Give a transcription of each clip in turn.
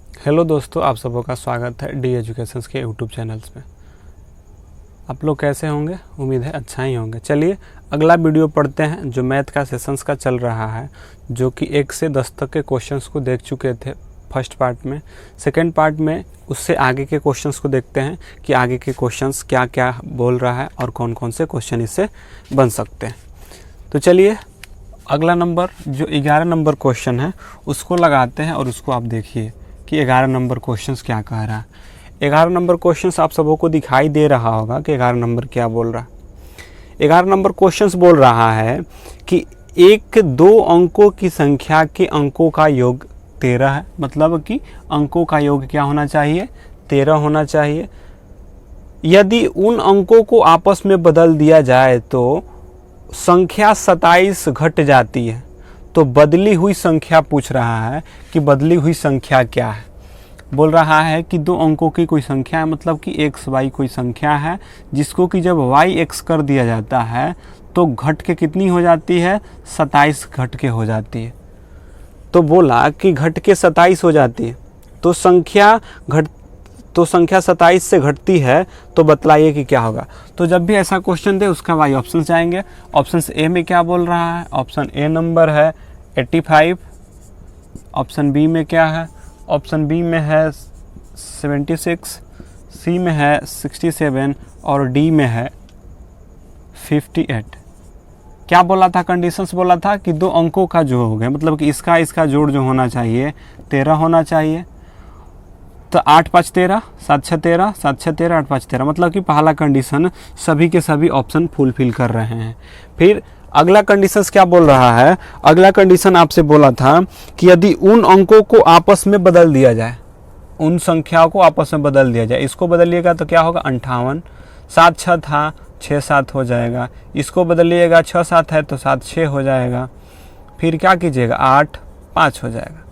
Hello दोस्तों, आप सबों का स्वागत है डी एजुकेशंस के यूट्यूब चैनल्स में। आप लोग कैसे होंगे? उम्मीद है अच्छा ही होंगे। चलिए अगला वीडियो पढ़ते हैं जो मैथ का सेशंस का चल रहा है, जो कि 1 से 10 तक के क्वेश्चंस को देख चुके थे फर्स्ट पार्ट में। सेकंड पार्ट में उससे आगे के क्वेश्चंस को देखते हैं कि आगे के क्वेश्चंस क्या क्या बोल रहा है और कौन कौन से क्वेश्चन इससे बन सकते हैं। तो चलिए अगला नंबर जो 11 नंबर क्वेश्चन है उसको लगाते हैं और उसको आप देखिए कि 11 नंबर क्वेश्चंस क्या कह रहा है। 11 नंबर क्वेश्चंस आप सबों को दिखाई दे रहा होगा कि 11 नंबर क्या बोल रहा है। 11 नंबर क्वेश्चंस बोल रहा है कि एक दो अंकों की संख्या के अंकों का योग 13 है। मतलब कि अंकों का योग क्या होना चाहिए? 13 होना चाहिए। यदि उन अंकों को आपस में बदल दिया जाए तो संख्या 27 घट जाती है। तो बदली हुई संख्या पूछ रहा है कि बदली हुई संख्या क्या है। बोल रहा है कि दो अंकों की कोई संख्या है, मतलब कि एक्स वाई कोई संख्या है जिसको कि जब वाई एक्स कर दिया जाता है तो घट के कितनी हो जाती है? 27 घट के हो जाती है। तो बोला कि घट के 27 हो जाती है तो संख्या 27 से घटती है, तो बतलाइए कि क्या होगा। तो जब भी ऐसा क्वेश्चन दे उसका वाई ऑप्शन जाएंगे। ऑप्शन ए में क्या बोल रहा है? ऑप्शन ए नंबर है 85। ऑप्शन बी में क्या है? ऑप्शन बी में है 76, सी में है 67 और डी में है 58। क्या बोला था? कंडीशंस बोला था कि दो अंकों का जो हो गया, मतलब कि इसका जोड़ जो होना चाहिए 13 होना चाहिए। तो 8 5 13, 7 6 13, 7 6 13, 8 5 13, मतलब कि पहला कंडीशन सभी के सभी ऑप्शन फुलफिल कर रहे हैं। फिर अगला कंडीशंस क्या बोल रहा है? अगला कंडीशन आपसे बोला था कि यदि उन अंकों को आपस में बदल दिया जाए, उन संख्याओं को आपस में बदल दिया जाए, इसको बदलिएगा तो क्या होगा? 58। 7 6 था 6 7 हो जाएगा। इसको बदलिएगा 6 7 है तो 7 6 हो जाएगा। फिर क्या कीजिएगा? 8 5 हो जाएगा।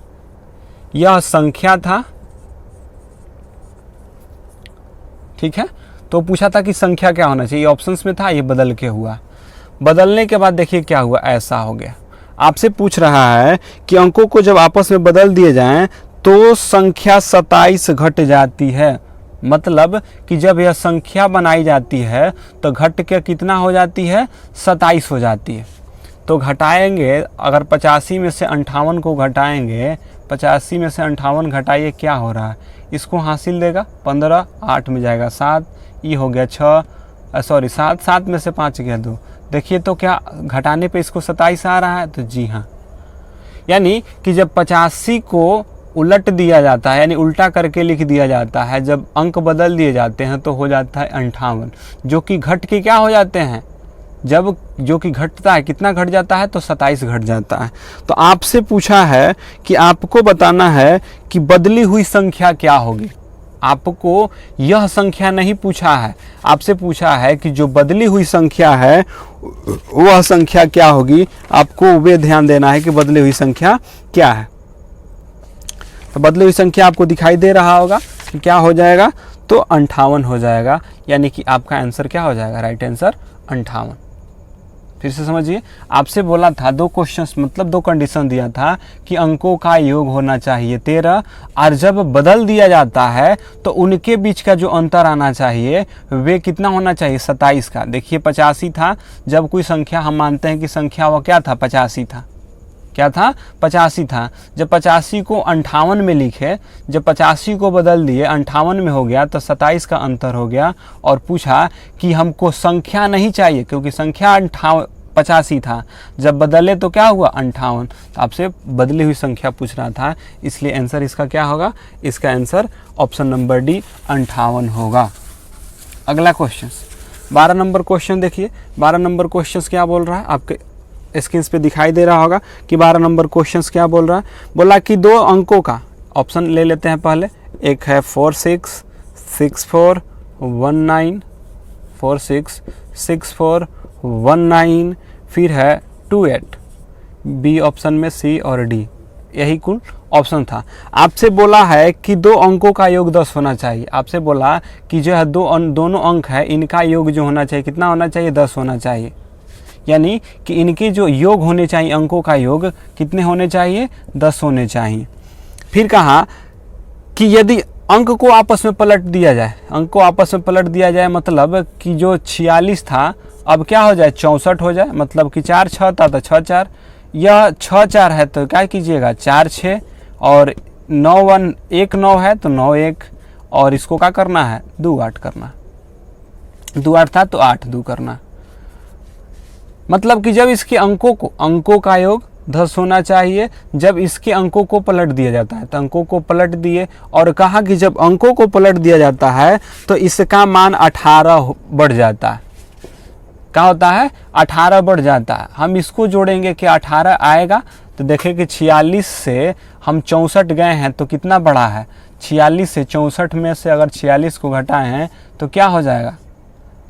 यह संख्या था, ठीक है। तो पूछा था कि संख्या क्या होना चाहिए, ऑप्शंस में था, ये बदल के हुआ। बदलने के बाद देखिए क्या हुआ, ऐसा हो गया। आपसे पूछ रहा है कि अंकों को जब आपस में बदल दिए जाएं तो संख्या 27 घट जाती है। मतलब कि जब यह संख्या बनाई जाती है तो घट के कितना हो जाती है? 27 हो जाती है। तो घटाएंगे, अगर 85 में से 58 को घटाएंगे, 85 में से 58 घटाइए, क्या हो रहा है? इसको हासिल देगा 15, 8 में जाएगा 7, ये हो गया 7, 7 में से 5 गया 2। देखिए तो क्या घटाने पे इसको 27 आ रहा है? तो जी हाँ, यानी कि जब 85 को उलट दिया जाता है, यानी उल्टा करके लिख दिया जाता है, जब अंक बदल दिए जाते हैं तो हो जाता है 58, जो कि घट के क्या हो जाते हैं? जब जो कि घटता है, कितना घट जाता है? तो 27 घट जाता है। तो आपसे पूछा है कि आपको बताना है कि बदली हुई संख्या क्या होगी। आपको यह संख्या नहीं पूछा है, आपसे पूछा है कि जो बदली हुई संख्या है वह संख्या क्या होगी। आपको वे ध्यान देना है कि बदली हुई संख्या क्या है। तो बदली हुई संख्या आपको दिखाई दे रहा होगा कि क्या हो जाएगा? तो 58 हो जाएगा। यानी कि आपका आंसर क्या हो जाएगा? Right answer 58। फिर से समझिए, आपसे बोला था दो क्वेश्चंस, मतलब दो कंडीशन दिया था कि अंकों का योग होना चाहिए 13, और जब बदल दिया जाता है तो उनके बीच का जो अंतर आना चाहिए वे कितना होना चाहिए? 27 का। देखिए 85 था, जब कोई संख्या हम मानते हैं कि संख्या वो क्या था? 85 था। क्या था? 85 था। जब 85 को 58 में लिखे, जब 85 को बदल दिए 58 में हो गया तो 27 का अंतर हो गया। और पूछा कि हमको संख्या नहीं चाहिए, क्योंकि संख्या 85 था, जब बदले तो क्या हुआ? 58। तो आपसे बदली हुई संख्या पूछ रहा था, इसलिए आंसर इसका क्या होगा? इसका आंसर ऑप्शन नंबर डी 58 होगा। अगला क्वेश्चन 12 नंबर क्वेश्चन देखिए। 12 नंबर क्वेश्चन क्या बोल रहा है? आपके स्क्रीन पे दिखाई दे रहा होगा कि 12 नंबर क्वेश्चंस क्या बोल रहा है। बोला कि दो अंकों का, ऑप्शन ले लेते हैं पहले। एक है 46 64 19, 46 64 19, फिर है 28। बी ऑप्शन में सी और डी, यही कुल ऑप्शन था। आपसे बोला है कि दो अंकों का योग 10 होना चाहिए। आपसे बोला कि जो है दोनों अंक है, इनका योग जो होना चाहिए कितना होना चाहिए? 10 होना चाहिए। यानी कि इनके जो योग होने चाहिए, अंकों का योग कितने होने चाहिए? 10 होने चाहिए। फिर कहा कि यदि अंक को आपस में पलट दिया जाए, अंक को आपस में पलट दिया जाए मतलब कि जो 46 था अब क्या हो जाए 64 हो जाए, मतलब कि 4 6 था तो 6 4, यह 6 4 है तो क्या कीजिएगा 4 6, और 9 1 1 9 है तो 9 1, और इसको क्या करना है 2 8 करना, 2 8 था तो 8 2 करना। मतलब कि जब इसके अंकों का योग 10 होना चाहिए, जब इसके अंकों को पलट दिया जाता है तो अंकों को पलट दिए, और कहा कि जब अंकों को पलट दिया जाता है तो इसका मान 18 बढ़ जाता है। क्या होता है 18 बढ़ जाता है। हम इसको जोड़ेंगे कि 18 आएगा तो देखें कि 46 से हम 64 गए हैं तो कितना बढ़ा है, 46 से 64 में से अगर 46 को घटाए हैं तो क्या हो जाएगा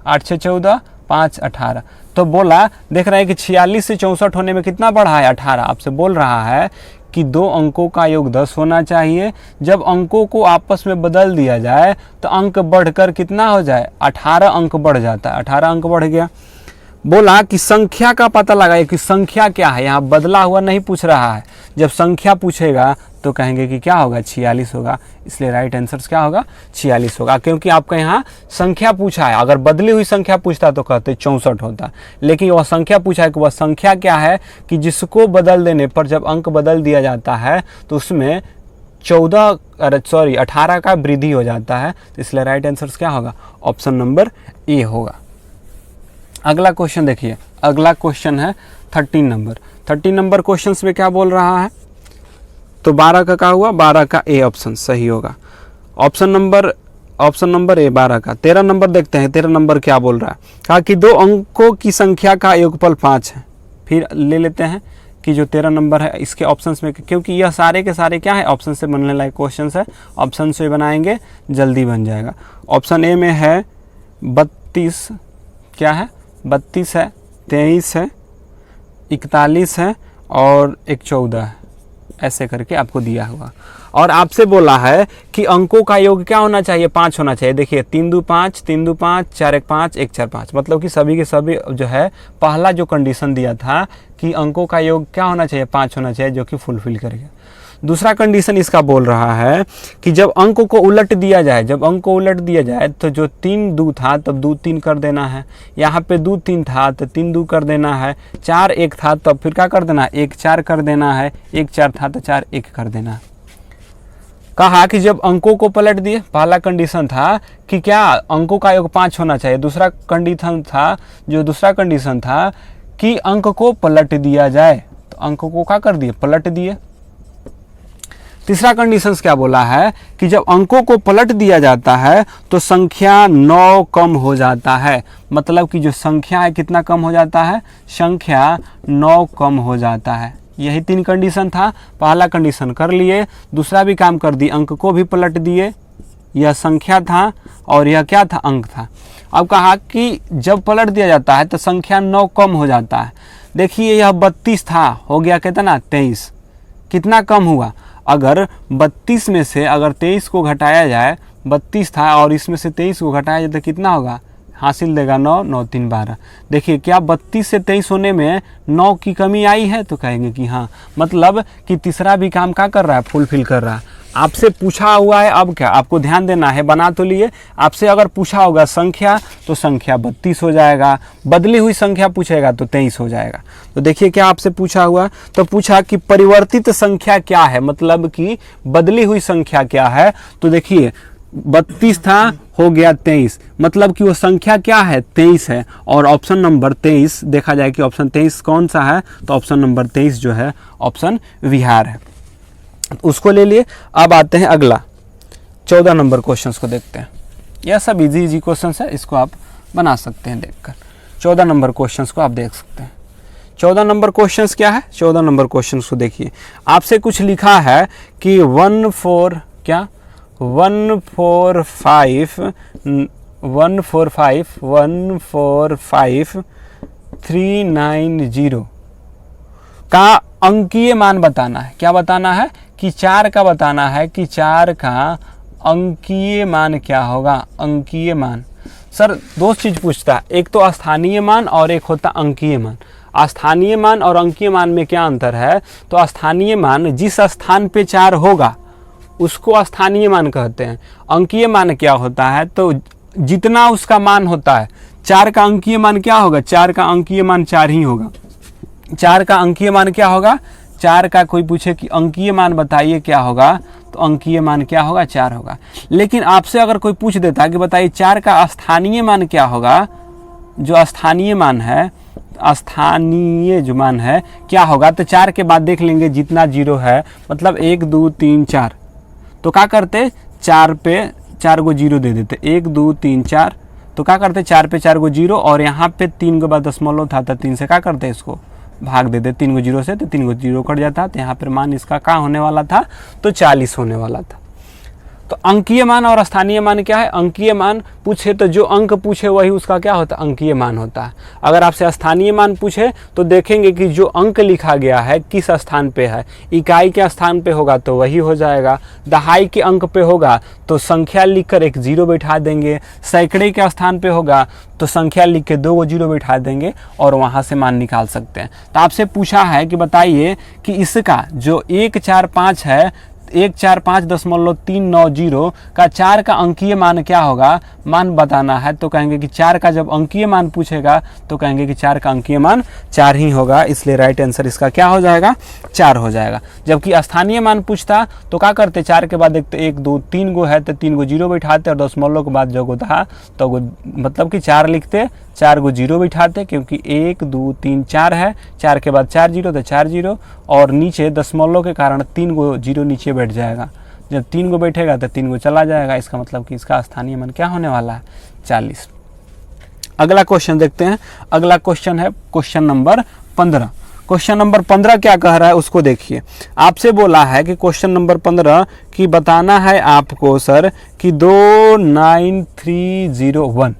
8 6 14 5 18। तो बोला देख रहे हैं कि 46 से 64 होने में कितना बढ़ा है 18। आपसे बोल रहा है कि दो अंकों का योग 10 होना चाहिए, जब अंकों को आपस में बदल दिया जाए तो अंक बढ़कर कितना हो जाए 18 अंक बढ़ जाता है। 18 अंक बढ़ गया। बोला कि संख्या का पता लगाइए कि संख्या क्या है। यहाँ बदला हुआ नहीं पूछ रहा है, जब संख्या पूछेगा तो कहेंगे कि क्या होगा 46 होगा, इसलिए राइट आंसर क्या होगा 46 होगा, क्योंकि आपका यहाँ संख्या पूछा है। अगर बदली हुई संख्या पूछता तो कहते 64 होता, लेकिन वह संख्या पूछा है कि वह संख्या क्या है कि जिसको बदल देने पर जब अंक बदल दिया जाता है तो उसमें 18 का वृद्धि हो जाता है, तो इसलिए राइट आंसर क्या होगा ऑप्शन नंबर ए होगा। अगला क्वेश्चन देखिए, अगला क्वेश्चन है 13 नंबर। 13 नंबर क्वेश्चन में क्या बोल रहा है, तो 12 का क्या हुआ 12 का ए ऑप्शन सही होगा। ऑप्शन नंबर ए 12 का। 13 नंबर देखते हैं, 13 नंबर क्या बोल रहा है, कहा कि दो अंकों की संख्या का योगफल 5 है। फिर ले लेते हैं कि जो 13 नंबर है इसके ऑप्शंस में, क्योंकि यह सारे के सारे क्या है ऑप्शन से बनने लायक क्वेश्चन है, ऑप्शन से बनाएंगे जल्दी बन जाएगा। ऑप्शन ए में है 32, क्या है 32 है, 23 है, 41 है और एक 14 है, ऐसे करके आपको दिया हुआ। और आपसे बोला है कि अंकों का योग क्या होना चाहिए 5 होना चाहिए। देखिए 3 2 5, 3 2 5, 4 1 5, 1 4 5, मतलब कि सभी के सभी जो है पहला जो कंडीशन दिया था कि अंकों का योग क्या होना चाहिए 5 होना चाहिए, जो कि फुलफिल करेगा। दूसरा कंडीशन इसका बोल रहा है कि जब अंक को उलट दिया जाए, जब अंक को उलट दिया जाए तो जो 3 2 था तब 2 3 कर देना है, यहाँ पे 2 3 था तो 3 2 कर देना है, 4 1 था तब फिर क्या कर देना है 1 4 कर देना है, 1 4 था तो 4 1 कर देना है। कहा कि जब अंकों को पलट दिए, पहला कंडीशन था कि क्या अंकों का योग 5 होना चाहिए, दूसरा कंडीशन था कि अंक को पलट दिया जाए, तो अंक को क्या कर दिए पलट दिए। तीसरा कंडीशन क्या बोला है कि जब अंकों को पलट दिया जाता है तो संख्या 9 कम हो जाता है, मतलब कि जो संख्या है कितना कम हो जाता है, संख्या 9 कम हो जाता है। यही 3 कंडीशन था, पहला कंडीशन कर लिए, दूसरा भी काम कर दिए, अंक को भी पलट दिए, यह संख्या था और यह क्या था अंक था। अब कहा कि जब पलट दिया जाता है तो संख्या 9 कम हो जाता है। देखिए यह 32 था, हो गया कितना 23, कितना कम हुआ, अगर 32 में से अगर 23 को घटाया जाए, 32 था और इसमें से 23 को घटाया जाए तो कितना होगा, हासिल देगा 9 9 3 12। देखिए क्या 32 से 23 होने में 9 की कमी आई है, तो कहेंगे कि हाँ, मतलब कि तीसरा भी काम क्या कर रहा है फुलफिल कर रहा है। आपसे पूछा हुआ है, अब क्या आपको ध्यान देना है, बना तो लिए, आपसे अगर पूछा होगा संख्या तो संख्या 32 हो जाएगा, बदली हुई संख्या पूछेगा तो 23 हो जाएगा। तो देखिए क्या आपसे पूछा हुआ, तो पूछा कि परिवर्तित संख्या क्या है, मतलब कि बदली हुई संख्या क्या है। तो देखिए 32 था, हो गया 23, मतलब कि वो संख्या क्या है 23 है, और ऑप्शन नंबर 23 देखा जाए कि ऑप्शन 23 कौन सा है, तो ऑप्शन नंबर 23 जो है ऑप्शन विहार है, उसको ले लिए। अब आते हैं अगला 14 नंबर क्वेश्चंस को देखते हैं। यह सब इजी क्वेश्चंस है, इसको आप बना सकते हैं देखकर। 14 नंबर क्वेश्चंस को आप देख सकते हैं। 14 नंबर क्वेश्चंस क्या है, 14 नंबर क्वेश्चंस को देखिए। आपसे कुछ लिखा है कि 145 390 का अंकीय मान बताना है। क्या बताना है कि 4 का बताना है कि 4 का अंकीय मान क्या होगा। अंकीय मान सर दो चीज पूछता है, एक तो स्थानीय मान और एक होता अंकीय मान। स्थानीय मान और अंकीय मान में क्या अंतर है, तो स्थानीय मान जिस स्थान पे 4 होगा उसको स्थानीय मान कहते हैं। अंकीय मान क्या होता है, तो जितना उसका मान होता है, 4 का अंकीय मान क्या होगा, 4 का अंकीय मान 4 ही होगा। 4 का अंकीय मान क्या होगा, 4 का कोई पूछे कि अंकीय मान बताइए क्या होगा, तो अंकीय मान क्या होगा, 4 होगा। लेकिन आपसे अगर कोई पूछ देता कि बताइए 4 का स्थानीय मान क्या होगा, जो स्थानीय मान है, स्थानीय जो मान है क्या होगा, तो 4 के बाद देख लेंगे जितना जीरो है, मतलब 1 2 3 4, तो क्या करते 4 पे 4 को जीरो दे देते, 1 2 3 4, तो क्या करते 4 पे 4 को जीरो, और यहाँ पे 3 के बाद दशमलव था तो 3 से क्या करते इसको भाग देते, 3 को जीरो से, तो 3 को जीरो कट जाता, तो यहाँ पर मान इसका क्या होने वाला था, तो 40 होने वाला था। तो अंकीय मान और स्थानीय मान क्या है, अंकीय मान पूछे तो जो अंक पूछे वही उसका क्या होता है, अंकीय मान होता है। अगर आपसे स्थानीय मान पूछे तो देखेंगे कि जो अंक लिखा गया है किस स्थान पे है, इकाई के स्थान पे होगा तो वही हो जाएगा, दहाई के अंक पे होगा तो संख्या लिखकर एक जीरो बैठा देंगे, सैकड़े के स्थान पे होगा तो संख्या लिख के 2 को जीरो बैठा देंगे और वहाँ से मान निकाल सकते हैं। तो आपसे पूछा है कि बताइए कि इसका जो 145 है, 145.390 का 4 का अंकीय मान क्या होगा, मान बताना है, तो कहेंगे कि 4 का जब अंकीय मान पूछेगा तो कहेंगे कि 4 का अंकीय मान 4 ही होगा, इसलिए राइट आंसर इसका क्या हो जाएगा, 4 हो जाएगा। जबकि स्थानीय मान पूछता तो क्या करते, 4 के बाद देखते 1 2 3 गो है तो 3 को जीरो बैठाते और दशमलव के बाद जो था तो मतलब कि 4 लिखते, 4 को जीरो बैठाते, क्योंकि 1 2 3 4 है, 4 के बाद 4 जीरो तो 4 जीरो, और नीचे दशमलव के कारण 3 को जीरो नीचे बैठ जाएगा, जब 3 को बैठेगा तो 3 को चला जाएगा, इसका मतलब कि इसका स्थानीय मान क्या होने वाला है, 40। अगला क्वेश्चन देखते हैं। अगला क्वेश्चन है क्वेश्चन नंबर 15। क्वेश्चन नंबर 15 क्या कह रहा है उसको देखिए। आपसे बोला है कि क्वेश्चन नंबर 15 की बताना है आपको सर कि 29301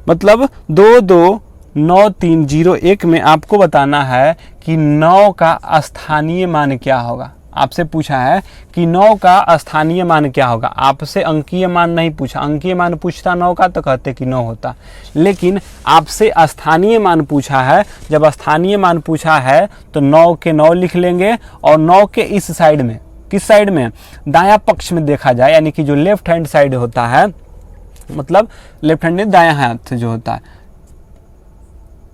मतलब 229301 में आपको बताना है कि 9 का स्थानीय मान क्या होगा। आपसे पूछा है कि 9 का स्थानीय मान क्या होगा, आपसे अंकीय मान नहीं पूछा। अंकीय मान पूछता 9 का तो कहते कि 9 होता, लेकिन आपसे स्थानीय मान पूछा है। जब स्थानीय मान पूछा है तो 9 के 9 लिख लेंगे, और 9 के इस साइड में, किस साइड में, दायां पक्ष में देखा जाए, यानी कि जो लेफ्ट हैंड साइड होता है, मतलब लेफ्ट हैंड में दायां हाथ जो होता है,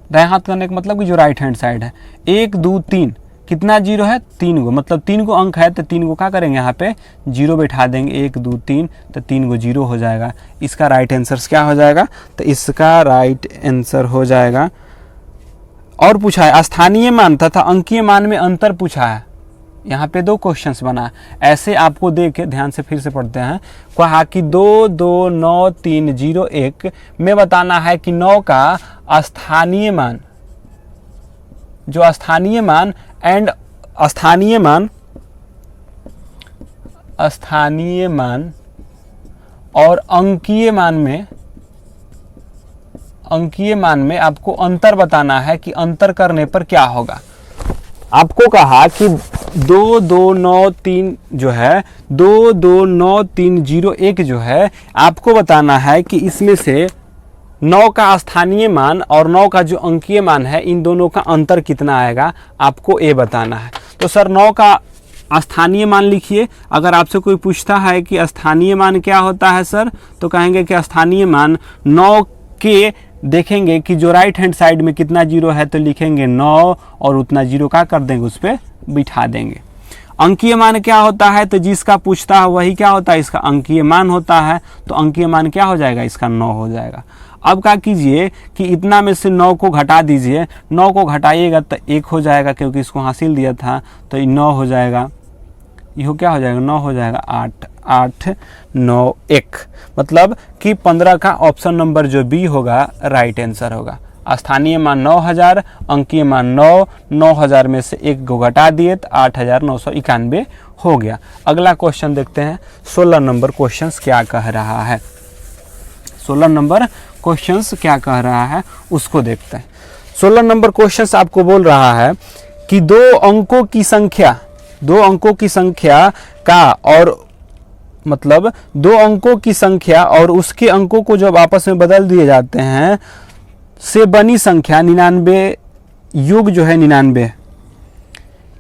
दायां हाथ करने का मतलब कि जो राइट हैंड साइड है, 1 2 3 कितना जीरो है, 3 को, मतलब 3 को अंक है तो 3 को क्या करेंगे, यहाँ पे जीरो बैठा देंगे, 1 2 3 तो 3 को जीरो हो जाएगा। इसका राइट आंसर क्या हो जाएगा, तो इसका राइट आंसर हो जाएगा। और पूछा है स्थानीय मान तथा अंकीय मान में अंतर पूछा है। यहाँ पे 2 क्वेश्चंस बना है, ऐसे आपको देख के ध्यान से फिर से पढ़ते हैं। कहा कि 229301 में बताना है कि 9 का स्थानीय मान, जो स्थानीय मान एंड स्थानीय मान और अंकीय मान में आपको अंतर बताना है कि अंतर करने पर क्या होगा। आपको कहा कि 2293 जो है, 229301 जो है, आपको बताना है कि इसमें से 9 का स्थानीय मान और 9 का जो अंकीय मान है, इन दोनों का अंतर कितना आएगा, आपको ये बताना है। तो सर 9 का स्थानीय मान लिखिए। अगर आपसे कोई पूछता है कि स्थानीय मान क्या होता है सर, तो कहेंगे कि स्थानीय मान 9 के, देखेंगे कि जो राइट हैंड साइड में कितना जीरो है तो लिखेंगे 9 और उतना जीरो का कर देंगे, उस पर बिठा देंगे। अंकीय मान क्या होता है, तो जिसका पूछता है वही क्या होता है, इसका अंकीय मान होता है। तो अंकीय मान क्या हो जाएगा, इसका 9 हो जाएगा। अब क्या कीजिए कि इतना में से 9 को घटा दीजिए, 9 को घटाइएगा तो 1 हो जाएगा, क्योंकि इसको हासिल दिया था तो ये 9 हो जाएगा। यह क्या हो जाएगा, 9 हो जाएगा, 8 8 9 1, मतलब कि 15 का ऑप्शन नंबर जो बी होगा राइट आंसर होगा। स्थानीय मान 9000, अंकीय मान 9, 9000 में से 1 को घटा दिए तो 8991 हो गया। अगला क्वेश्चन देखते हैं, 16 नंबर क्वेश्चन क्या कह रहा है। 16 नंबर क्वेश्चंस क्या कह रहा है उसको देखते हैं। 16 नंबर क्वेश्चंस आपको बोल रहा है कि 2 अंकों की संख्या का, और मतलब 2 अंकों की संख्या और उसके अंकों को जब आपस में बदल दिए जाते हैं से बनी संख्या 99 योग जो है 99,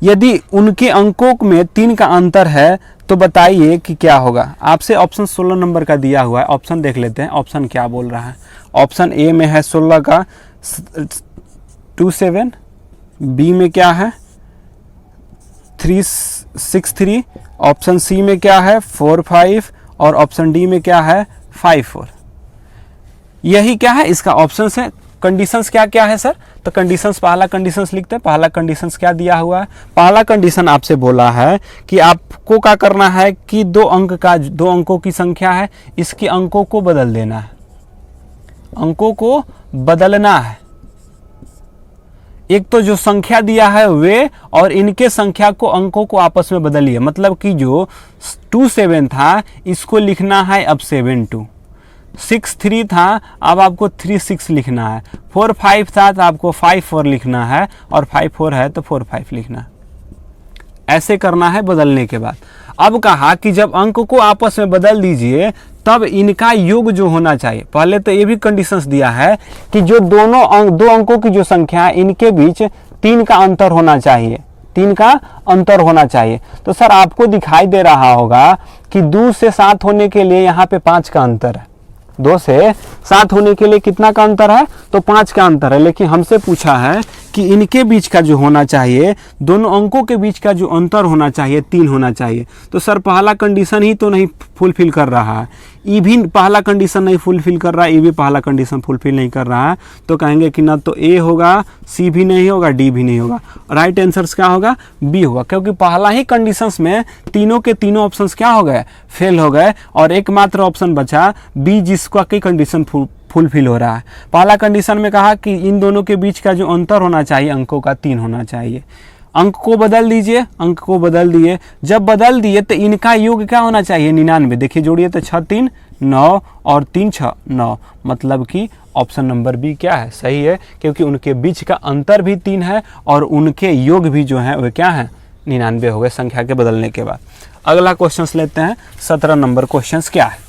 यदि उनके अंकों में 3 का अंतर है तो बताइए कि क्या होगा। आपसे ऑप्शन 16 नंबर का दिया हुआ है, ऑप्शन देख लेते हैं ऑप्शन क्या बोल रहा है। ऑप्शन ए में है 16 का 27, बी में क्या है 363, ऑप्शन सी में क्या है 45 और ऑप्शन डी में क्या है 54। यही क्या है इसका ऑप्शन है। कंडीशंस क्या क्या है सर, तो कंडीशंस, पहला कंडीशंस लिखते हैं। पहला कंडीशंस क्या दिया हुआ है, पहला कंडीशन आपसे बोला है कि आपको क्या करना है कि 2 अंकों की संख्या है, इसके अंकों को बदल देना है, अंकों को बदलना है। एक तो जो संख्या दिया है वे और इनके संख्या को अंकों को आपस में बदलिए। मतलब कि जो 27 था इसको लिखना है अब 72, 63 था अब आपको 36 लिखना है, 45 था तो आपको 54 लिखना है और 54 है तो 45 लिखना है। ऐसे करना है बदलने के बाद। अब कहा कि जब अंक को आपस में बदल दीजिए तब इनका योग जो होना चाहिए। पहले तो ये भी कंडीशंस दिया है कि जो दो अंकों की जो संख्या है इनके बीच 3 का अंतर होना चाहिए, 3 का अंतर होना चाहिए। तो सर आपको दिखाई दे रहा होगा कि 2 से 7 होने के लिए यहाँ पे 5 का अंतर है, 2 से 7 होने के लिए कितना का अंतर है, तो 5 का अंतर है। लेकिन हमसे पूछा है कि इनके बीच का जो होना चाहिए, दोनों अंकों के बीच का जो अंतर होना चाहिए 3 होना चाहिए। तो सर पहला कंडीशन ही तो नहीं फुलफिल कर रहा है, ई भी पहला कंडीशन नहीं फुलफिल कर रहा है, ई भी पहला कंडीशन फुलफिल नहीं कर रहा है। तो कहेंगे कि ना तो ए होगा, सी भी नहीं होगा, डी भी नहीं होगा। राइट आंसर क्या होगा, बी होगा, क्योंकि पहला ही कंडीशंस में तीनों के तीनों ऑप्शंस क्या हो गए, फेल हो गए और एकमात्र ऑप्शन बचा बी जिसका की कंडीशन फुलफिल हो रहा है। पहला कंडीशन में कहा कि इन दोनों के बीच का जो अंतर होना चाहिए अंकों का 3 होना चाहिए। अंक को बदल दीजिए, अंक को बदल दिए, जब बदल दिए तो इनका योग क्या होना चाहिए 99। देखिए जोड़िए तो 6 3 9 और 3 6 9, मतलब कि ऑप्शन नंबर बी क्या है, सही है, क्योंकि उनके बीच का अंतर भी 3 है और उनके योग भी जो है वे क्या है 99 हो गए संख्या के बदलने के बाद। अगला क्वेश्चन लेते हैं 17 नंबर क्वेश्चन क्या है।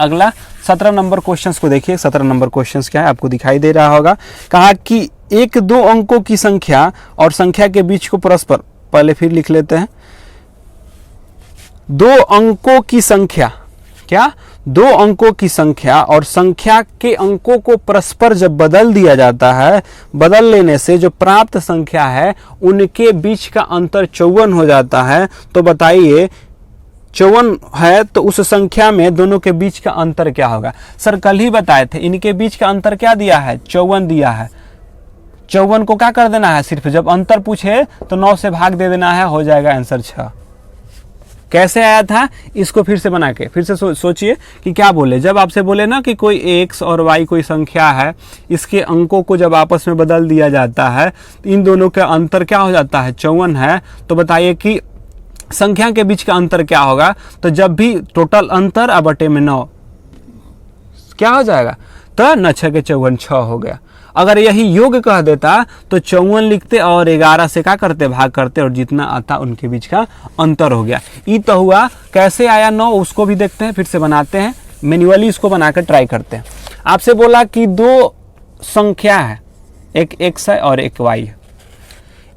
अगला 17 नंबर क्वेश्चंस को देखिए। 17 नंबर क्वेश्चंस क्या है आपको दिखाई दे रहा होगा। कहा कि 1-2 अंकों की संख्या और संख्या के बीच को परस्पर, पहले फिर लिख लेते हैं, 2 अंकों की संख्या, क्या 2 अंकों की संख्या और संख्या के अंकों को परस्पर जब बदल दिया जाता है, बदल लेने से जो प्राप्त संख्या है उनके बीच का अंतर 54 हो जाता है। तो बताइए 54 है तो उस संख्या में दोनों के बीच का अंतर क्या होगा। सर कल ही बताए थे इनके बीच का अंतर क्या दिया है, 54 दिया है। 54 को क्या कर देना है, सिर्फ जब अंतर पूछे तो 9 से भाग दे देना है, हो जाएगा आंसर 6। कैसे आया था इसको फिर से बना के फिर से सोचिए कि क्या बोले। जब आपसे बोले ना कि कोई x और y कोई संख्या है, इसके अंकों को जब आपस में बदल दिया जाता है तो इन दोनों का अंतर क्या हो जाता है 54 है। तो बताइए कि संख्या के बीच का अंतर क्या होगा। तो जब भी टोटल अंतर अब बटे में 9 क्या हो जाएगा, तो 9 6 के 54 6 हो गया। अगर यही योग कह देता तो 54 लिखते और 11 से क्या करते भाग करते और जितना आता उनके बीच का अंतर हो गया। ये तो हुआ। कैसे आया 9 उसको भी देखते हैं, फिर से बनाते हैं मैन्युअली, इसको बनाकर ट्राई करते हैं। आपसे बोला कि 2 संख्या है, एक x है और एक y है,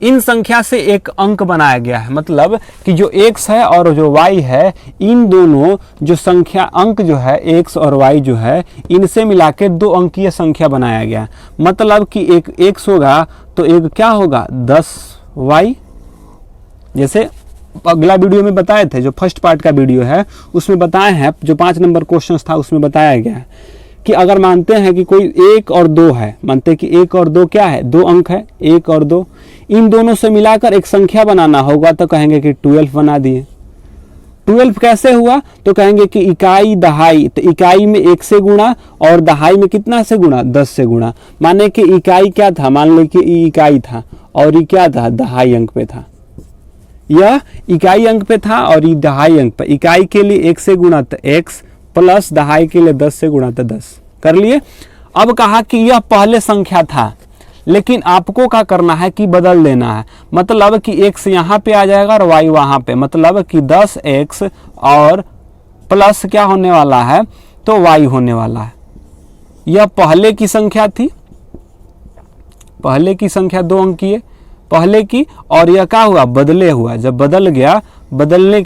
इन संख्या से एक अंक बनाया गया है। मतलब कि जो x है और जो y है इन दोनों जो संख्या अंक जो है x और y जो है इनसे मिला के 2 अंकीय संख्या बनाया गया है। मतलब कि एक x होगा तो एक क्या होगा 10y। जैसे अगला वीडियो में बताए थे, जो फर्स्ट पार्ट का वीडियो है उसमें बताए हैं, जो 5 नंबर क्वेश्चन था उसमें बताया गया है कि अगर मानते हैं कि कोई 1 और 2 है, मानते हैं कि 1 और 2 क्या है 2 अंक है 1 और 2, इन दोनों से मिलाकर एक संख्या बनाना होगा तो कहेंगे कि 12 बना दिए। 12 कैसे हुआ, तो कहेंगे कि इकाई दहाई, तो इकाई में 1 से गुणा और दहाई में कितना से गुणा 10 से गुणा। माने कि इकाई क्या था, मान ले कि इकाई था और ये क्या था दहाई अंक पे था, यह इकाई अंक पे था और ये दहाई अंक पे। इकाई के लिए 1 से गुणा तो x प्लस दहाई के लिए 10 से गुणा तो 10 कर लिए। अब कहा कि यह पहले संख्या था, लेकिन आपको क्या करना है कि बदल देना है। मतलब कि x यहाँ पे आ जाएगा और y वहाँ पे, मतलब कि 10x और प्लस क्या होने वाला है तो y होने वाला है। यह पहले की संख्या थी, पहले की संख्या 2 अंकीय, पहले की, और यह क्या हुआ, बदले हुआ। जब बदल गया, बदलने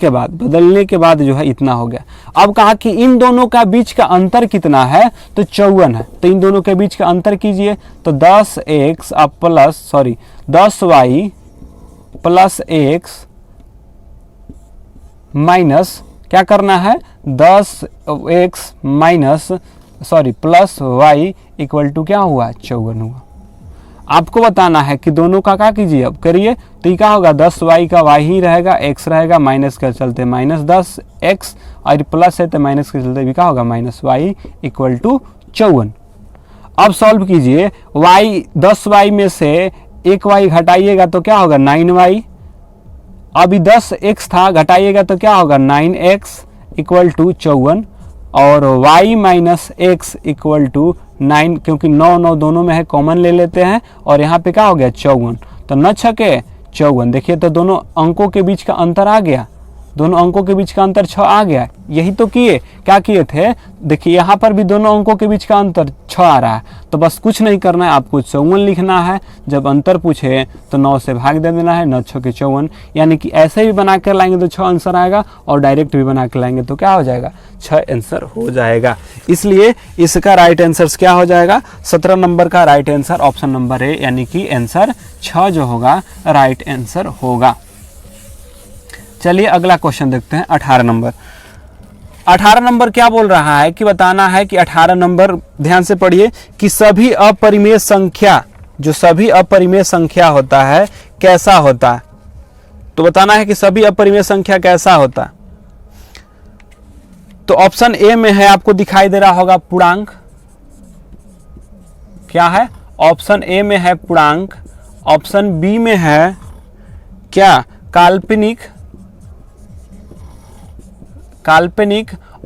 के बाद जो है इतना हो गया। अब कहा कि इन दोनों का बीच का अंतर कितना है, तो 54 है। तो इन दोनों के बीच का अंतर कीजिए, तो 10y प्लस x माइनस क्या करना है, 10x plus y equal to क्या हुआ, 54 हुआ। आपको बताना है कि दोनों का क्या कीजिए, अब करिए, तो ये क्या होगा, 10y का y ही रहेगा, x रहेगा, माइनस के चलते -10x, और प्लस है तो माइनस के चलते भी क्या होगा, -y इक्वल टू 54। अब सॉल्व कीजिए, y 10y में से एक y घटाइएगा तो क्या होगा, 9y। अभी 10x था, घटाइएगा तो क्या होगा, 9x इक्वल टू 54, और y minus x equal to 9, क्योंकि 9 दोनों में है, कॉमन ले लेते हैं, और यहाँ पे क्या हो गया, 54। तो 9 छके 54, देखिए तो दोनों अंकों के बीच का अंतर आ गया, दोनों अंकों के बीच का अंतर 6 आ गया। यही तो किए, क्या किए थे, देखिए यहाँ पर भी दोनों अंकों के बीच का अंतर 6 आ रहा है। तो बस कुछ नहीं करना है, आपको 54 लिखना है। जब अंतर पूछे तो 9 से भाग दे देना है, 9 छके 54, यानी कि ऐसे भी बना कर लाएंगे तो 6 आंसर आएगा, और डायरेक्ट भी बना कर लाएंगे तो क्या हो जाएगा, 6 आंसर हो जाएगा। इसलिए इसका राइट आंसर क्या हो जाएगा, 17 नंबर का right answer option number A, यानी कि आंसर 6 जो होगा राइट आंसर होगा। चलिए अगला क्वेश्चन देखते हैं, 18 नंबर। 18 नंबर क्या बोल रहा है कि बताना है कि 18 नंबर, ध्यान से पढ़िए, कि सभी अपरिमेय संख्या, जो सभी अपरिमेय संख्या होता है कैसा होता है। तो बताना है कि सभी अपरिमेय संख्या कैसा होता है। तो ऑप्शन ए में है, आपको दिखाई दे रहा होगा पूर्णांक, क्या है, ऑप्शन ए में है पूर्णांक, ऑप्शन बी में है क्या, काल्पनिक,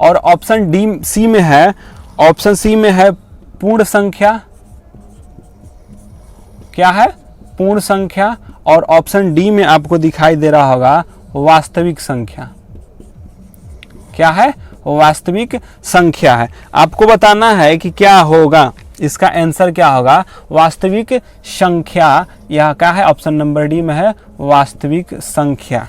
और ऑप्शन सी में है, ऑप्शन सी में है पूर्ण संख्या, क्या है, पूर्ण संख्या, और ऑप्शन डी में आपको दिखाई दे रहा होगा वास्तविक संख्या, क्या है, वास्तविक संख्या है। आपको बताना है कि क्या होगा, इसका आंसर क्या होगा, वास्तविक संख्या, यह क्या है, ऑप्शन नंबर डी में है वास्तविक संख्या।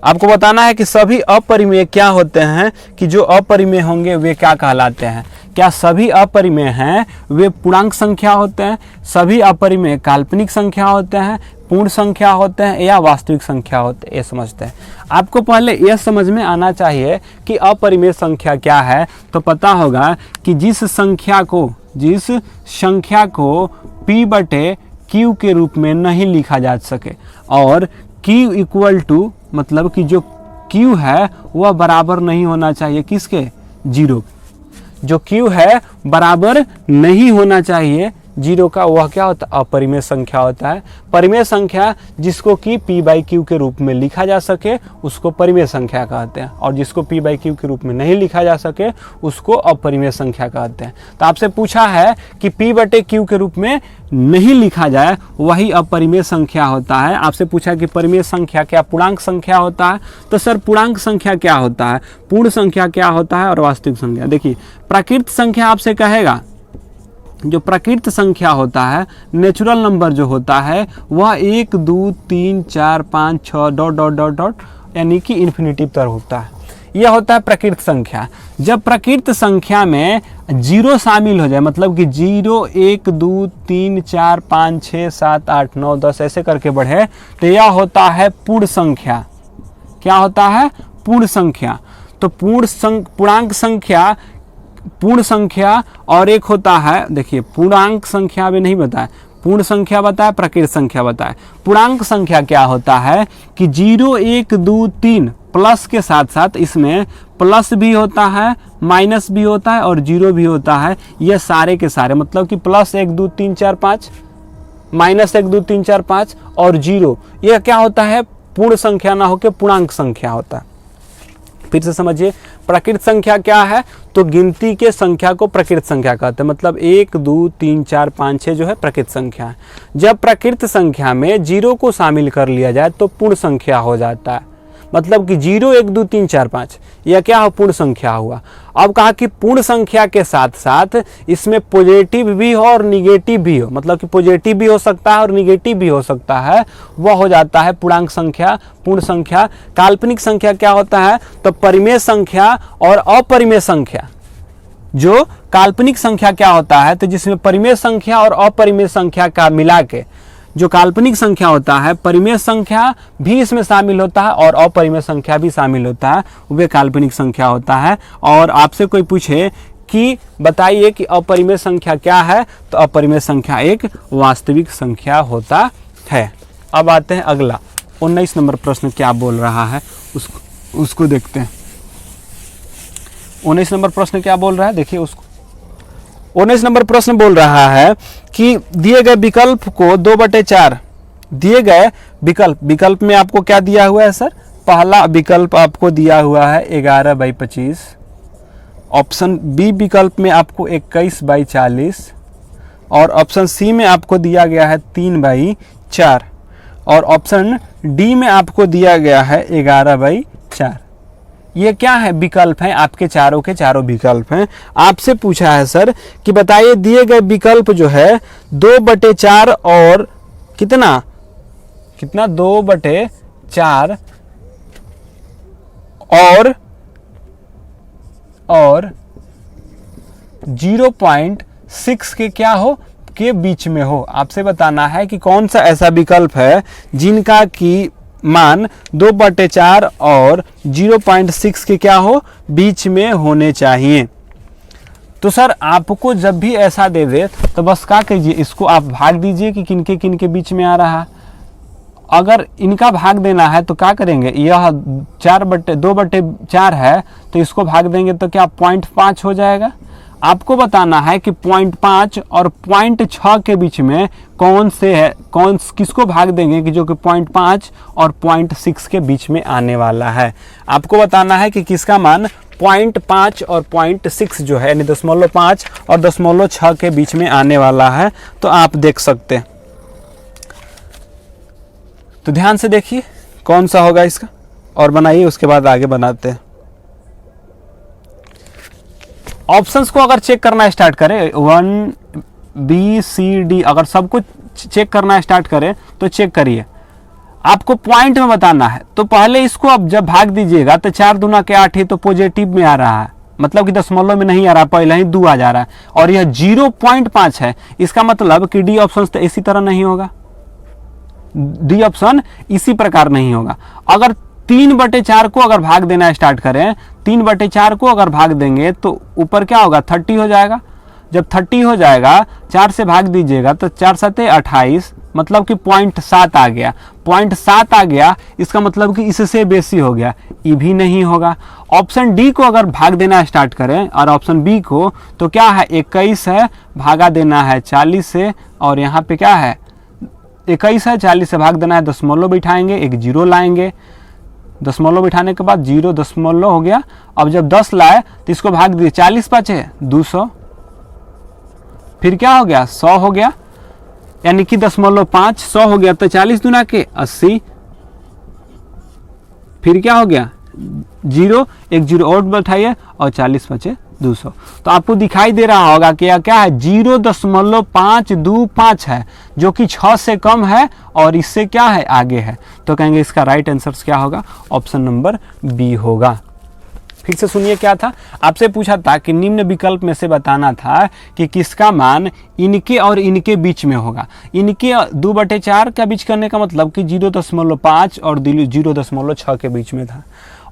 आपको बताना है कि सभी अपरिमेय क्या होते हैं, कि जो अपरिमेय होंगे वे क्या कहलाते हैं। क्या सभी अपरिमेय हैं वे पूर्णांक संख्या होते हैं, सभी अपरिमेय काल्पनिक संख्या होते हैं, पूर्ण संख्या होते हैं, या वास्तविक संख्या होते हैं, ये समझते हैं। आपको पहले यह समझ में आना चाहिए कि अपरिमेय संख्या क्या है। तो पता होगा कि जिस संख्या को p/q के रूप में नहीं लिखा जा सके, और q इक्वल टू, मतलब कि जो q है वह बराबर नहीं होना चाहिए किसके, 0। जो q है बराबर नहीं होना चाहिए 0 का, वह क्या होता है, अपरिमेय संख्या होता है। परिमेय संख्या जिसको कि p/q के रूप में लिखा जा सके उसको परिमेय संख्या कहते हैं, और जिसको p/q के रूप में नहीं लिखा जा सके उसको अपरिमेय संख्या कहते हैं। तो आपसे पूछा है कि p/q के रूप में नहीं लिखा जाए वही अपरिमेय संख्या होता है। आपसे पूछा कि परिमेय संख्या क्या पूर्णांक संख्या होता है, तो सर पूर्णांक संख्या क्या होता है, पूर्ण संख्या क्या होता है, और वास्तविक संख्या। देखिए प्राकृत संख्या आपसे कहेगा, जो प्रकृत संख्या होता है, नेचुरल नंबर जो होता है वह 1 2 3 4 5 6 डॉट यानी कि इन्फिनिटिव तक होता है। यह होता है प्रकृत संख्या। जब प्रकृत संख्या में 0 शामिल हो जाए, मतलब कि 0 1 2 3 4 5 6 7 8 9 10 ऐसे करके बढ़े, तो यह होता है पूर्ण संख्या। क्या होता है, पूर्ण संख्या। तो पूर्णांक संख्या, पूर्ण संख्या, और एक होता है, देखिए पूर्णांक संख्या भी नहीं बताया, पूर्ण संख्या बताया, प्रकृत संख्या बताया। पूर्णांक संख्या क्या होता है कि 0 1 2 3 प्लस के साथ साथ इसमें प्लस भी होता है, माइनस भी होता है, और 0 भी होता है। ये सारे के सारे, मतलब कि प्लस 1 2 3 4 5, माइनस 1 2 3 4 5 और 0, यह क्या होता है, पूर्ण संख्या ना होकर पूर्णांक संख्या होता है। फिर से समझिए, प्रकृत संख्या क्या है, तो गिनती के संख्या को प्रकृत संख्या कहते हैं, मतलब 1 2 3 4 5 6 जो है प्रकृत संख्या है। जब प्रकृत संख्या में 0 को शामिल कर लिया जाए तो पूर्ण संख्या हो जाता है, मतलब कि 0 1 2 3 4 5 यह क्या हो, पूर्ण संख्या हुआ। अब कहा कि पूर्ण संख्या के साथ साथ इसमें पॉजिटिव भी हो और निगेटिव भी हो, मतलब कि पॉजिटिव भी हो सकता है और निगेटिव भी हो सकता है, वह हो जाता है पूर्णांक संख्या, पूर्ण संख्या। काल्पनिक संख्या क्या होता है, तो परिमेय संख्या और अपरिमेय संख्या। जो काल्पनिक संख्या क्या होता है, तो जिसमें परिमेय संख्या और अपरिमेय संख्या का मिला के जो काल्पनिक संख्या होता है, परिमेय संख्या भी इसमें शामिल होता है और अपरिमेय संख्या भी शामिल होता है, वे काल्पनिक संख्या होता है। और आपसे कोई पूछे कि बताइए कि अपरिमेय संख्या क्या है, तो अपरिमेय संख्या एक वास्तविक संख्या होता है। अब आते हैं अगला 19 नंबर प्रश्न क्या बोल रहा है, उसको देखते हैं। 19 नंबर प्रश्न क्या बोल रहा है, देखिए उसको। 19 नंबर प्रश्न बोल रहा है कि दिए गए विकल्प को 2/4 दिए गए विकल्प में आपको क्या दिया हुआ है सर, पहला विकल्प आपको दिया हुआ है 11/25, ऑप्शन बी विकल्प में आपको 21/40 और ऑप्शन सी में आपको दिया गया है 3/4 और ऑप्शन डी में आपको दिया गया है 11/4। ये क्या है, विकल्प हैं, आपके चारों के चारों विकल्प हैं। आपसे पूछा है सर कि बताइए दिए गए विकल्प जो है 2/4 और कितना 2/4 और 0.6 के क्या हो, के बीच में हो। आपसे बताना है कि कौन सा ऐसा विकल्प है जिनका की मान 2/4 और 0.6 के क्या हो, बीच में होने चाहिए। तो सर आपको जब भी ऐसा दे दे तो बस क्या कीजिए, इसको आप भाग दीजिए कि किनके बीच में आ रहा है। अगर इनका भाग देना है तो क्या करेंगे, यह 2/4 है तो इसको भाग देंगे तो क्या 0.5 हो जाएगा। आपको बताना है कि 0.5 और 0.6 के बीच में कौन से है, किसको भाग देंगे कि जो कि 0.5 और 0.6 के बीच में आने वाला है। आपको बताना है कि किसका मान 0.5 और 0.6 जो है यानी 0.5 और 0.6 के बीच में आने वाला है। तो आप देख सकते हैं, तो ध्यान से देखिए कौन सा होगा इसका और बनाइए, उसके बाद आगे बनाते हैं। ऑप्शंस को अगर चेक करना स्टार्ट करें 1 B C D, अगर सब कुछ चेक करना स्टार्ट करें तो चेक करिए। आपको पॉइंट में बताना है तो पहले इसको अब जब भाग दीजिएगा तो 4 दूना के 8 ही तो पॉजिटिव में आ रहा है, मतलब कि दशमलव में नहीं आ रहा, पहले ही 2 आ जा रहा है और यह 0.5 है। इसका मतलब कि डी ऑप्शन तो इसी तरह नहीं होगा, डी ऑप्शन इसी प्रकार नहीं होगा। अगर 3/4 को अगर भाग देना स्टार्ट करें, 3/4 को अगर भाग देंगे तो ऊपर क्या होगा 30 हो जाएगा। जब 30 हो जाएगा 4 से भाग दीजिएगा तो 4 7 28, मतलब कि 0.7 आ गया। 0.7 आ गया इसका मतलब कि इससे बेसी हो गया, ये भी नहीं होगा। ऑप्शन डी को अगर भाग देना स्टार्ट करें और ऑप्शन बी को तो क्या है 21 है, भागा देना है 40 से और यहाँ पे क्या है 21 है, 40 से भाग देना है, दशमलव बिठाएंगे, एक 0 लाएंगे, दशमलव बिठाने के बाद 0 दशमलव हो गया। अब जब 10 लाए तो इसको भाग दिए, 40 बचे 200, फिर क्या हो गया 100 हो गया, यानी कि 0.5 100 हो गया तो 40 दूना के 80, फिर क्या हो गया 0, एक 0 और बैठाइए और 40 बचे 200। तो आपको दिखाई दे रहा होगा कि यह क्या है 0.525 है, जो कि 6 से कम है और इससे क्या है आगे है। तो कहेंगे इसका राइट आंसर क्या होगा, ऑप्शन नंबर बी होगा। फिर से सुनिए क्या था, आपसे पूछा था कि निम्न विकल्प में से बताना था कि किसका मान इनके और इनके बीच में होगा। इनके 2/4 का बीच करने का मतलब कि 0.5 और 0.6 के बीच में था।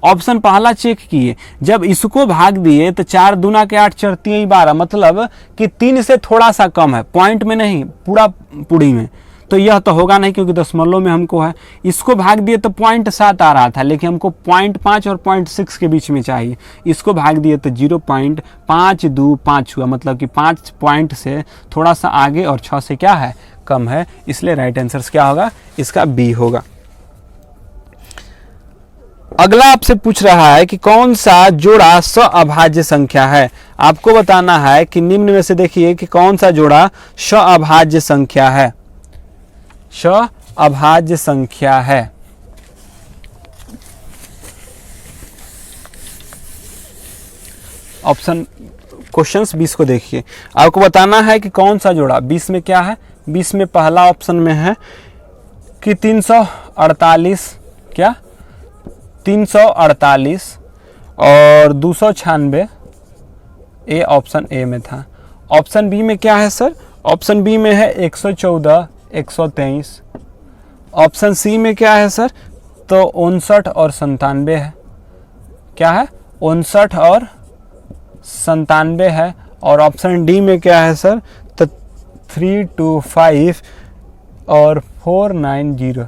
ऑप्शन पहला चेक किए, जब इसको भाग दिए तो 4 दूना के 8 4 3 12, मतलब कि 3 से थोड़ा सा कम है, पॉइंट में नहीं पूरा पूरी में, तो यह तो होगा नहीं क्योंकि दशमलव में हमको है। इसको भाग दिए तो 0.7 आ रहा था, लेकिन हमको 0.5 और 0.6 के बीच में चाहिए। इसको भाग दिए तो 0.525 हुआ, मतलब कि 5 पॉइंट से थोड़ा सा आगे और 6 से क्या है कम है, इसलिए राइट आंसर क्या होगा, इसका बी होगा। अगला आपसे पूछ रहा है कि कौन सा जोड़ा सअभाज्य संख्या है। आपको बताना है कि निम्न में से देखिए कि कौन सा जोड़ा सअभाज्य संख्या है। सअभाज्य संख्या है, ऑप्शन क्वेश्चंस 20 को देखिए, आपको बताना है कि कौन सा जोड़ा 20 में क्या है। 20 में पहला ऑप्शन में है कि 348 क्या 348 और 296, ए ऑप्शन ए में था। ऑप्शन बी में क्या है सर, ऑप्शन बी में है 114 123। ऑप्शन सी में क्या है सर, तो 59 और 97 है। क्या है 59 और 97 है। और ऑप्शन डी में क्या है सर, तो 325 और 490।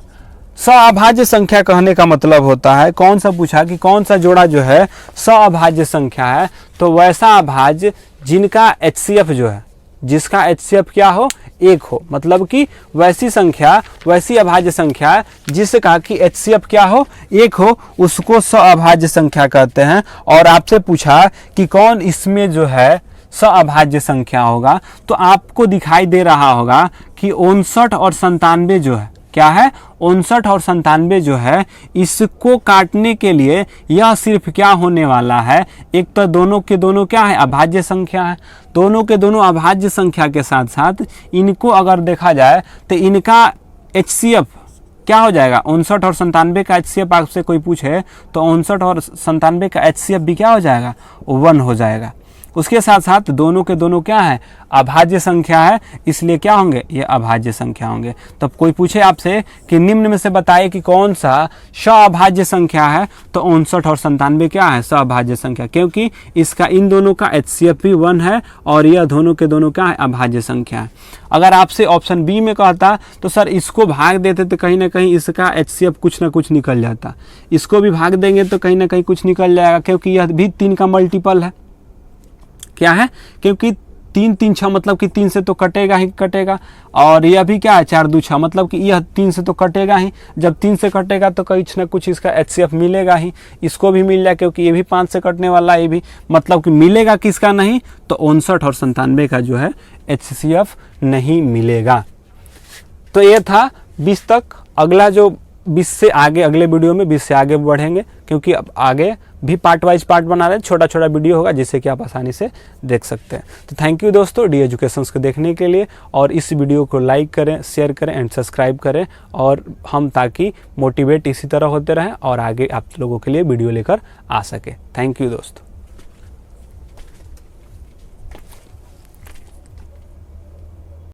सअभाज्य संख्या कहने का मतलब होता है, कौन सा पूछा कि कौन सा जोड़ा जो है सअभाज्य संख्या है, तो वैसा अभाज्य जिनका HCF जो है, जिसका HCF क्या हो 1 हो, मतलब कि वैसी संख्या, वैसी अभाज्य संख्या जिसका कि HCF क्या हो 1 हो, उसको सअभाज्य संख्या कहते हैं। और आपसे पूछा कि कौन इसमें जो है सअभाज्य संख्या होगा, तो आपको दिखाई दे रहा होगा कि 59 और 97 जो है, क्या है 59 और 97 जो है, इसको काटने के लिए यह सिर्फ क्या होने वाला है, एक तो दोनों के दोनों क्या है अभाज्य संख्या है, दोनों के दोनों अभाज्य संख्या के साथ साथ इनको अगर देखा जाए तो इनका HCF क्या हो जाएगा, 59 और 97 का HCF आपसे कोई पूछे तो 59 और 97 का HCF भी क्या हो जाएगा 1 हो जाएगा। उसके साथ साथ दोनों के दोनों क्या है अभाज्य संख्या है, इसलिए क्या होंगे ये अभाज्य संख्या होंगे। तब कोई पूछे आपसे कि निम्न में से बताइए कि कौन सा सअभाज्य संख्या है, तो 59 और 97 क्या है सअभाज्य संख्या, क्योंकि इसका इन दोनों का HCF भी 1 है और यह दोनों के दोनों क्या है अभाज्य संख्या है। अगर आपसे ऑप्शन बी में कहता तो सर इसको भाग देते तो कहीं ना कहीं इसका HCF कुछ ना कुछ निकल जाता, इसको भी भाग देंगे तो कहीं ना कहीं कुछ निकल जाएगा, क्योंकि यह भी 3 का मल्टीपल है। क्या है, क्योंकि 3 3 6 मतलब कि 3 से तो कटेगा ही कटेगा, और यह भी क्या है 4 2 6 मतलब कि यह 3 से तो कटेगा ही, जब 3 से कटेगा तो कुछ ना कुछ इसका HCF मिलेगा ही, इसको भी मिल जाए क्योंकि ये भी 5 से कटने वाला है, ये भी मतलब कि मिलेगा किसका नहीं, तो 59 और 97 का जो है HCF नहीं मिलेगा। तो ये था 20 तक। अगला जो 20 से आगे, अगले वीडियो में 20 से आगे बढ़ेंगे, क्योंकि अब आगे भी पार्ट वाइज पार्ट बना रहे हैं, छोटा छोटा वीडियो होगा जिससे कि आप आसानी से देख सकते हैं। तो थैंक यू दोस्तों डी एजुकेशंस को देखने के लिए, और इस वीडियो को लाइक करें, शेयर करें एंड सब्सक्राइब करें, और हम ताकि मोटिवेट इसी तरह होते रहें और आगे आप लोगों के लिए वीडियो लेकर आ सके। थैंक यू दोस्तों।